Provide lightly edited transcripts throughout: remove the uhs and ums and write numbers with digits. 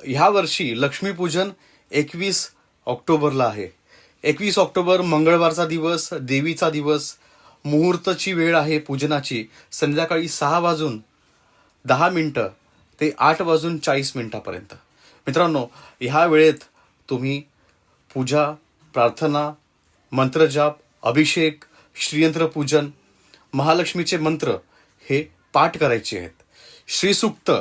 ह्या वर्षी लक्ष्मीपूजन 21 ऑक्टोबरला आहे. 21 ऑक्टोबर मंगळवारचा दिवस, देवीचा दिवस. मुहूर्ताची वेळ आहे पूजनाची संध्याकाळी 6:10 ते 8:40 मित्रांनो, ह्या वेळेत तुम्ही पूजा, प्रार्थना, मंत्रजाप, अभिषेक, श्रीयंत्र पूजन, महालक्ष्मीचे मंत्र हे पाठ करायचे आहेत. श्रीसूक्त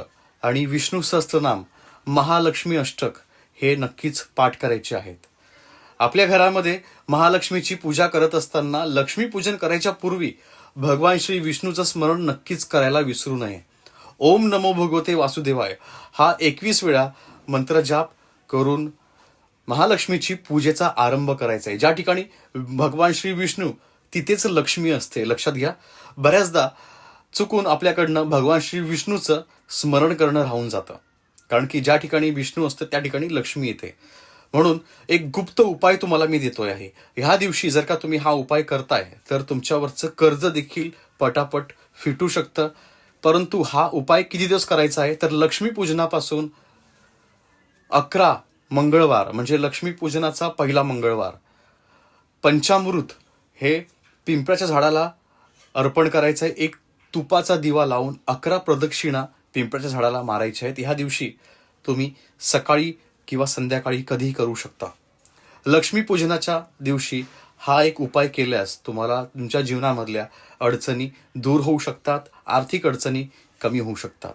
आणि विष्णू सहस्त्रनाम, महालक्ष्मी अष्टक हे नक्कीच पाठ करायचे आहेत. आपल्या घरामध्ये महालक्ष्मीची पूजा करत असताना लक्ष्मीपूजन करायच्या पूर्वी भगवान श्री विष्णूचं स्मरण नक्कीच करायला विसरू नये. ओम नमो भगवते वासुदेवाय हा 21 वेळा मंत्रजाप करून महालक्ष्मीची पूजेचा आरंभ करायचा आहे. ज्या ठिकाणी भगवान श्री विष्णू तिथेच लक्ष्मी असते. लक्षात घ्या, बऱ्याचदा चुकून आपल्याकडनं भगवान श्री विष्णूचं स्मरण करणं राहून जातं. कारण की ज्या ठिकाणी विष्णू असतं त्या ठिकाणी लक्ष्मी येते. म्हणून एक गुप्त उपाय तुम्हाला मी देतोय आहे. ह्या दिवशी जर का तुम्ही हा उपाय करताय तर तुमच्यावरचं कर्ज देखील पटापट फिटू शकतं. परंतु हा उपाय किती दिवस करायचा आहे तर लक्ष्मीपूजनापासून 11 मंगळवार म्हणजे लक्ष्मीपूजनाचा पहिला मंगळवार पंचामृत हे पिंपळाच्या झाडाला अर्पण करायचं आहे. एक तुपाचा दिवा लावून 11 प्रदक्षिणा पिंपळाच्या झाडाला मारायच्या आहेत. ह्या दिवशी तुम्ही सकाळी किंवा संध्याकाळी कधीही करू शकता. लक्ष्मीपूजनाच्या दिवशी हा एक उपाय केल्यास तुम्हाला तुमच्या जीवनामधल्या अडचणी दूर होऊ शकतात, आर्थिक अडचणी कमी होऊ शकतात.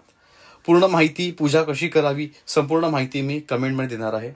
पूर्ण माहिती, पूजा कशी करावी, संपूर्ण माहिती मी कमेंटमध्ये देणार आहे.